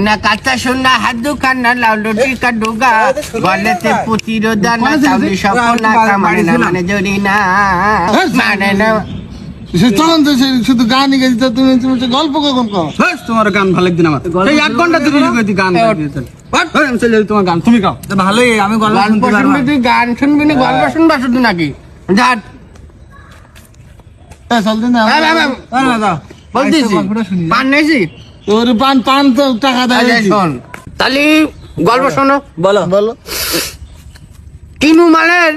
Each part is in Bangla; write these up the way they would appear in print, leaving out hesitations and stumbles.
না কাঁচা সোনা হাত দুখানা লাউডো টিকা ডুগা গলেতে পুতির দানা চাউলি সপনা কামানে না মানে জরি না মানে না তখন তো শুধু গানই গেছি তুমি তুমি গল্প কখন কও তোমার গান ভালো লাগছে না আমার এই 1 ঘন্টা তুমি গান তোমার গান তুমি গাও ভালোই আমি গল্প শুনতে পারবো তুই গান শুনবি না গল্প শুনবা শুধু নাকি যা চল দিন না বলতেছি পান নেছি তোর পান তো টাকা দেয় শোন তাহলে গল্প শোনো বলো বলো কিনু মালের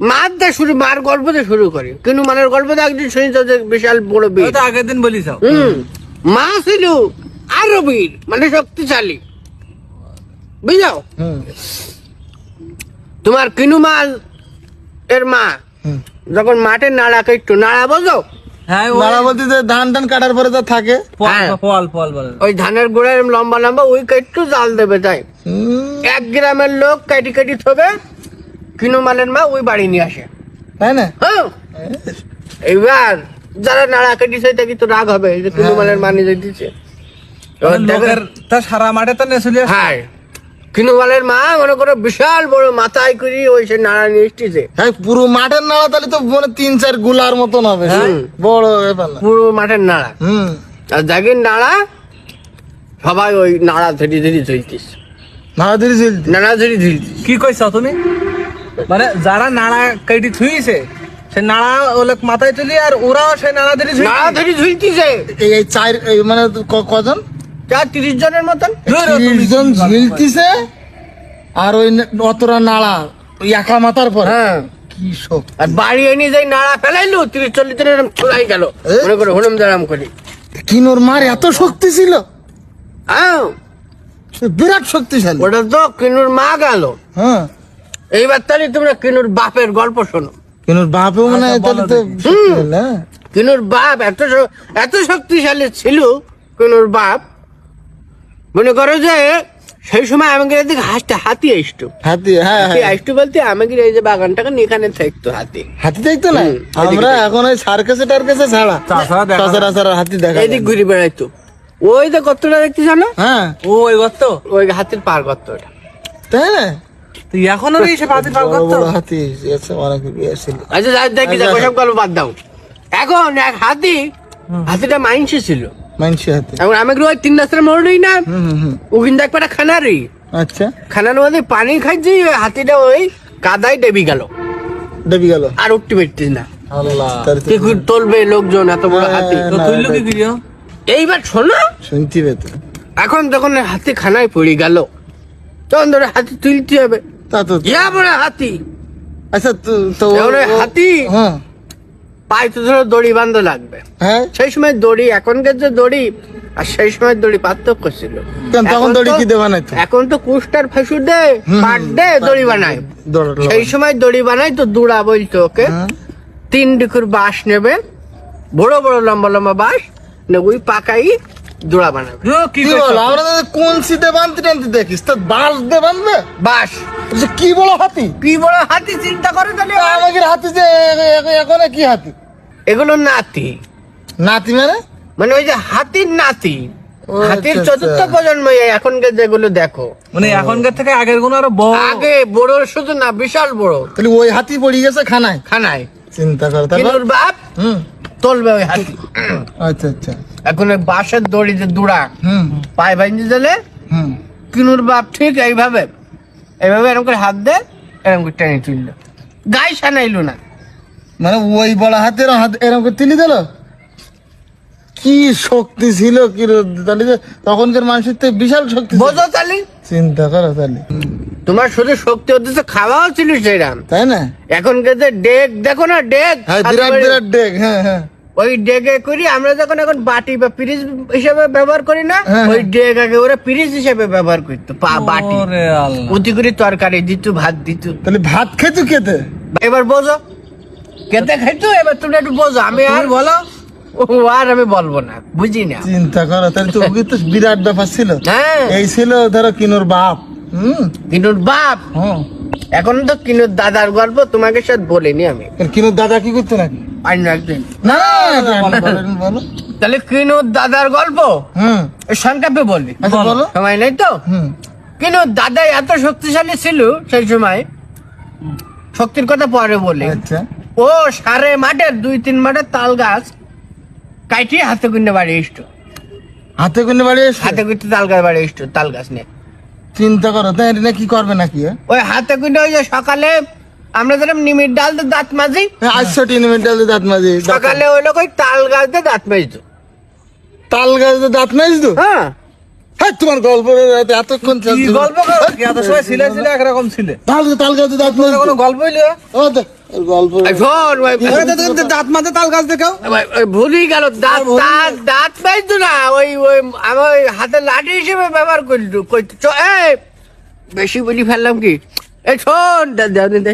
মার দিয়ে শুরু মার গল্প দিয়ে শুরু করি কিনু মালের গল্প দিয়ে একদিন শুনি তো বিশাল বড় বীর তো আগের দিন বলিস মা ছিল আরো বীর মানে শক্তিশালী বুঝলো তোমার কিনু মাল এর মা যখন মাঠে নাড়া কাটতো নাড়া বোঝো হ্যাঁ নাড়া বলতে যে ধান কাটার পরে তো থাকে ফল বলে ওই ধানের গোড়ায় লম্বা লম্বা ওই কাটতো জাল দেবে তাই 1 গ্রামের লোক কাটি কাটি থবে কিনু মালের মা ওই বাড়ি নিয়ে আসে তাই না হ্যাঁ এবার যারা নাড়া কাটিছে তা কিন্তু রাগ হবে যে কিনু মালের মা নিয়ে দিচ্ছে লোকের তা সারা মাঠে তো নেসুলি হ্যাঁ কিনু মালের মা মনে করো বিশাল বড় মাথায় করি ওই সে নাড়া নিয়ে এসেছে হ্যাঁ পুরো মাঠের নাড়া তাহলে তো মানে 3-4 গুলার মতন হবে বড় ব্যাপার না পুরো মাঠের নাড়া আর জাগির নাড়া সবাই ওই নাড়া ধরি ধরি চলতিস নাড়া ধরে চলতি নাড়া ধরি ধরিস কি কইছ তুমি মানে যারা নাড়া কাটি থুইছে সে নাড়া ওলে মাথায় তুলি আর ওরাও সে নাড়া ধরে নাড়া ধরি ঝুলতিছে এই চার মানে কজন 30 জনের মতন 30 জন ঝুলতিছে আর ওই অতরা নাড়া ওই একা মাথার পর হ্যাঁ কি শোক আর বাড়ি এনে যাই নাড়া ফেলাইলো 30-40 জনের এরকম ঠোলাই গেল মনে করো হলুম দারাম করি কিনোর মার এত শক্তি ছিল হ্যাঁ বিরাট শক্তিশালী ওটা তো কিনুর মা গেল হ্যাঁ এইবার তাহলে তোমরা কিনুর বাপের গল্প শোনো কিনোর বাপও মানে তাহলে তো শক্তিশালী, হ্যাঁ। কিনুর বাপ এত শক্তিশালী ছিল কিনুর বাপ মনে করো যে সেই সময় আমাদের এদিকে হাতি আসতো হাতি হ্যাঁ হাতি আসতো বলতে আমাদের এই যে বাগানটাকে এখানে থাকতো হাতি হাতি দেখতো না আমরা এখন ওই সার্কাসে টার্কাসে ছাড়া সচরাচর হাতি দেখা এদিক ঘুরে বেড়াইতো ওই যে গর্তটা দেখতে জানো হ্যাঁ ওই গর্ত ওই হাতির পার গর্ত ওটা তাই না তুই এখনো এই সে পাতি পার বড় গর্ত বড় হাতি আছে অনেক ছিল আচ্ছা যাই দেখি ওসব গল্প বাদ দাও এখন এক হাতিটা মাইনসে ছিল মানসি হাতি এখন আমাকে ওই 3 রাস্তার মোড়ই না ওখানে একটা খানারি আচ্ছা খানার মধ্যে পানি খাইছি ওই হাতিটা ওই কাদায় ডেবি গেল ডেবি গেল আর উঠতে পারতিস না আল্লাহ কি করে তুলবে লোকজন এত বড় হাতি তো তুইলো কি করিও এইবার শোনো শুনতে পেতো এখন যখন হাতি খানায় পড়ে গেল তখন ধরে হাতি তুলতে হবে তা তো ইয়া বড় হাতি আচ্ছা তো এবার ওই হাতি হ্যাঁ পায়ে তো ধরো দড়ি বাঁধা লাগবে হ্যাঁ সেই সময় দড়ি এখনকার যে দড়ি আর সেই সময় দড়ি পার্থক্য ছিল তখন দড়ি কি দেবা নাই তো এখন তো কুস্টার ফাঁসু দে পাট দে দড়ি বানায় সেই সময় দড়ি বানাই তো দুড়া বলতো ওকে 3 ডিকুর বাঁশ নেবে বড় বড় লম্বা লম্বা বাঁশ ওই পাকাই জোড়া বানাবে কি কি বল আমরা তো কোন সিটে বানতে টানতে দেখিস তো বাস দে বানবে বাঁশ কি বড় হাতি কি বড় হাতি চিন্তা করে তাহলে আমাদের হাতি যে এখন কি হাতি এগুলো নাতি নাতি মানে মানে ওই যে হাতির নাতি ও হাতির আচ্ছা, 4th প্রজন্ম এখনকার যেগুলো দেখো মানে এখনকার থেকে আগের কোন আরো বড় আগে বড় শুধু না বিশাল বড় তাহলে ওই হাতি পড়ে গেছে খানায় খানায় চিন্তা কর তারপর কিনুর বাপ তুলবে ওই হাতি আচ্ছা আচ্ছা এখন ওই বাঁশের দড়ি যে দুড়া পায়ে ভাঙতে দিলে কিনুর বাপ ঠিক এইভাবে এরকম করে হাত দে এরকম করে টেনে তুললো গায়ে সানাইলো না মানে ওই বড় হাতের হাত এরকম করে তুলি দিল কি শক্তি ছিল কি তাহলে যে তখনকার মানুষের তো বিশাল শক্তি ছিল। বোঝো তাহলে চিন্তা করো তাহলে তোমার শুধু শক্তি হচ্ছে খাওয়াও ছিল সেইরাম তাই না এখনকার যে ডেক দেখো না ডেক হ্যাঁ বিরাট বিরাট ডেক হ্যাঁ হ্যাঁ ওই ডেকে করি আমরা যখন এখন বাটি বা পিরিজ হিসেবে ব্যবহার করি না হ্যাঁ, ওই ডেক আগে ওরা পিরিজ হিসেবে ব্যবহার করতো বাটি ওরে আল্লাহ উতি করে তরকারি দিত ভাত দিত তাহলে ভাত খেতে খেতে এবার বোঝো কেতে খাইতো এবার তুমি একটু বোঝো আমি আর বলো ও আর আমি বলবো না বুঝি না চিন্তা করো তাহলে তো ওকে তো বিরাট ব্যাপার ছিল হ্যাঁ এই ছিল ধরো কিনোর বাপ কিনুর বাপ হ্যাঁ এখন তো কিনুর দাদার গল্প তোমাকে সাথে বলিনি আমি কিনোর দাদা কি করতো নাকি অন্য একদিন না বলো তাহলে কিনু দাদার গল্প হুম সংক্ষেপে বলি, আচ্ছা বলো সময় নেই তো। হুম কিন্তু দাদা এত শক্তিশালী ছিল সেই সময়, শক্তির কথা পরে বলি। আচ্ছা ও সারে মাঠের 2-3 মাঠের তাল গাছ কাইটি হাতে গুনে বাড়ি এসতো, হাতে করে বাড়ি এসে হাতে গুনতে তাল গাছ বাড়ি এসতো, তাল গাছ নিয়ে। চিন্তা করো তাই এটা কি করবে নাকি ওই হাতে গুনে ওই যে সকালে আমরা যেরকম নিমির ডাল দিয়ে দাঁত মাজি, আটশো টিনিমেন্টাল দাঁত মাঝে সকালে ওই লোক ওই তাল গাছ দিয়ে দাঁত মাজতো। তাল গাছ দাঁত মাঝ তো হ্যাঁ, হ্যাঁ তোমার গল্প এতক্ষণ কি চলছে গল্প করো কি? এত সময় ছিলে ছিলে একরকম ছিলে, তাল গাছ দাঁত মাঝ কোনো গল্প হইলো? গল্প এই শোন, দাঁত মাঝে তাল গাছ দেখাও। ওই ভুলি গেল দাঁত দাঁত দাঁত মাজতো না, ওই ওই আমার ওই হাতে লাঠি হিসেবে ব্যবহার করতো। কইতো এই বেশি বলি ফেললাম কি? এই শোন, দে